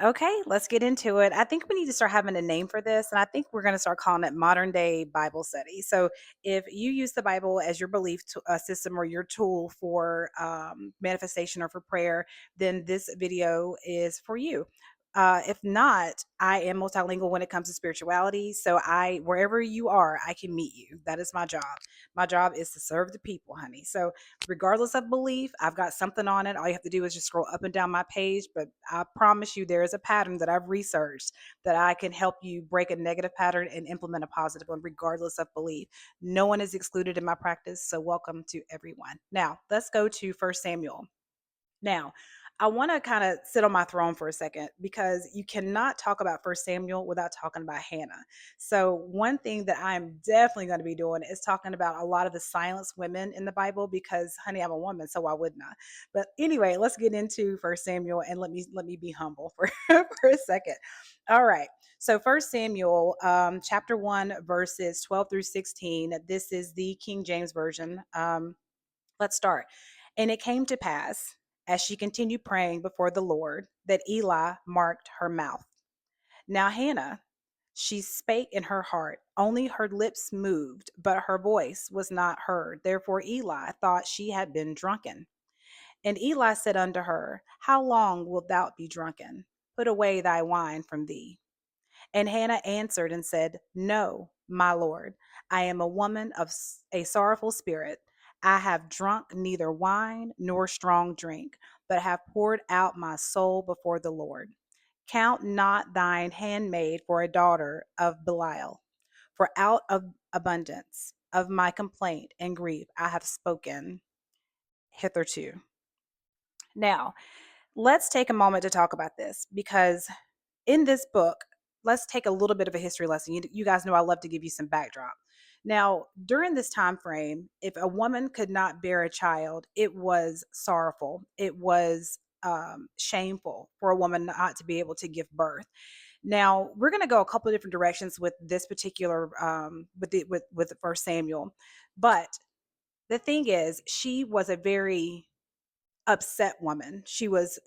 Okay, let's get into it. I think we need to start having a name for this, and I think we're going to start calling it modern day Bible study. So, if you use the Bible as your system or your tool for manifestation or for prayer, then this video is for you. If not, I am multilingual when it comes to spirituality. So, wherever you are, I can meet you. That is my job. My job is to serve the people, honey. So, regardless of belief, I've got something on it. All you have to do is just scroll up and down my page. But I promise you, there is a pattern that I've researched that I can help you break a negative pattern and implement a positive one, regardless of belief. No one is excluded in my practice. So, welcome to everyone. Now, let's go to First Samuel. Now, I want to kind of sit on my throne for a second because you cannot talk about First Samuel without talking about Hannah. So, one thing that I'm definitely going to be doing is talking about a lot of the silenced women in the Bible because, honey, I'm a woman, so why wouldn't I? But anyway, let's get into First Samuel and let me be humble for for a second. All right. So, First Samuel, chapter 1, verses 12 through 16. This is the King James version. Let's start. And it came to pass, as she continued praying before the Lord, that Eli marked her mouth. Now, Hannah, she spake in her heart, only her lips moved, but her voice was not heard. Therefore, Eli thought she had been drunken. And Eli said unto her, how long wilt thou be drunken? Put away thy wine from thee. And Hannah answered and said, no, my Lord, I am a woman of a sorrowful spirit. I have drunk neither wine nor strong drink, but have poured out my soul before the Lord. Count not thine handmaid for a daughter of Belial, for out of abundance of my complaint and grief I have spoken hitherto. Now, let's take a moment to talk about this because in this book, let's take a little bit of a history lesson. You guys know I love to give you some backdrop. Now, during this time frame, if a woman could not bear a child, it was sorrowful. It was shameful for a woman not to be able to give birth. Now, we're going to go a couple of different directions with this particular with First Samuel, but the thing is, she was a very upset woman. She was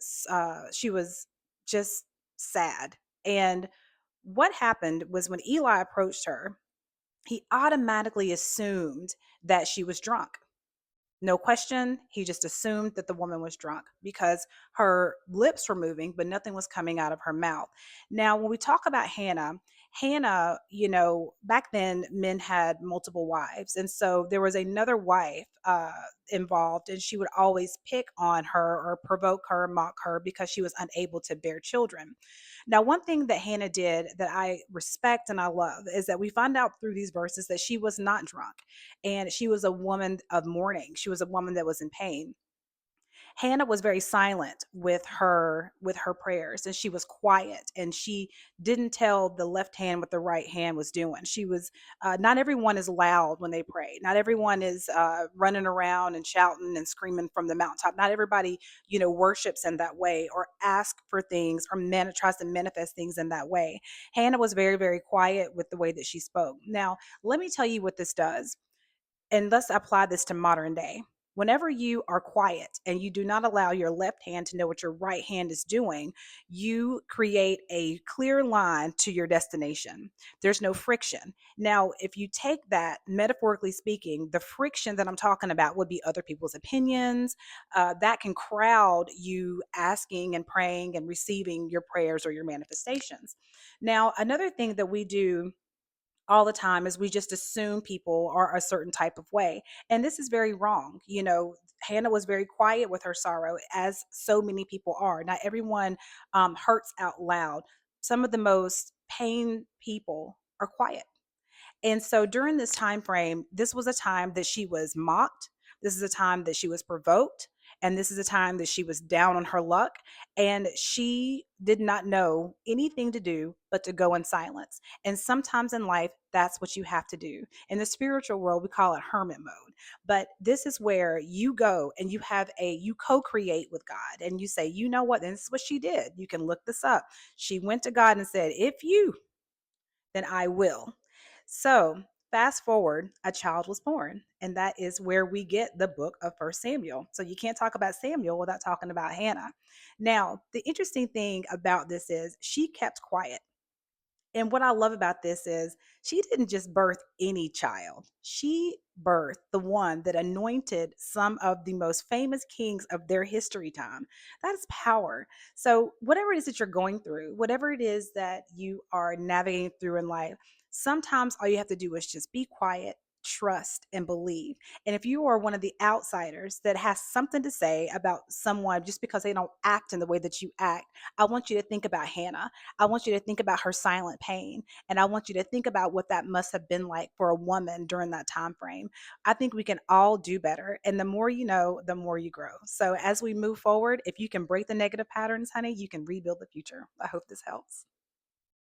just sad. And what happened was when Eli approached her, he automatically assumed that she was drunk. No question. He just assumed that the woman was drunk because her lips were moving, but nothing was coming out of her mouth. Now, when we talk about Hannah, Hannah, back then men had multiple wives. And so there was another wife involved, and she would always pick on her or provoke her, mock her because she was unable to bear children. Now, one thing that Hannah did that I respect and I love is that we find out through these verses that she was not drunk and she was a woman of mourning. She was a woman that was in pain. Hannah was very silent with her prayers, and she was quiet, and she didn't tell the left hand what the right hand was doing. She was not everyone is loud when they pray. Not everyone is running around and shouting and screaming from the mountaintop. Not everybody worships in that way or ask for things or tries to manifest things in that way. Hannah was very very quiet with the way that she spoke. Now let me tell you what this does, and let's apply this to modern day. Whenever you are quiet and you do not allow your left hand to know what your right hand is doing, you create a clear line to your destination. There's no friction. Now, if you take that, metaphorically speaking, the friction that I'm talking about would be other people's opinions. That can crowd you asking and praying and receiving your prayers or your manifestations. Now, another thing that we do all the time is we just assume people are a certain type of way. And this is very wrong. Hannah was very quiet with her sorrow, as so many people are. Not everyone hurts out loud. Some of the most pain people are quiet. And so during this time frame, this was a time that she was mocked. This is a time that she was provoked. And this is a time that she was down on her luck. And she did not know anything to do but to go in silence. And sometimes in life, that's what you have to do. In the spiritual world, we call it hermit mode. But this is where you go and you co create with God. And you say, you know what? And this is what she did. You can look this up. She went to God and said, if you, then I will. So Fast forward, a child was born, and that is where we get the book of First Samuel. So you can't talk about Samuel without talking about Hannah. Now, the interesting thing about this is she kept quiet. And what I love about this is she didn't just birth any child. She birthed the one that anointed some of the most famous kings of their history time. That is power. So, whatever it is that you're going through, whatever it is that you are navigating through in life, sometimes all you have to do is just be quiet, trust, and believe. And if you are one of the outsiders that has something to say about someone just because they don't act in the way that you act, I want you to think about Hannah. I want you to think about her silent pain. And I want you to think about what that must have been like for a woman during that time frame. I think we can all do better. And the more you know, the more you grow. So as we move forward, if you can break the negative patterns, honey, you can rebuild the future. I hope this helps.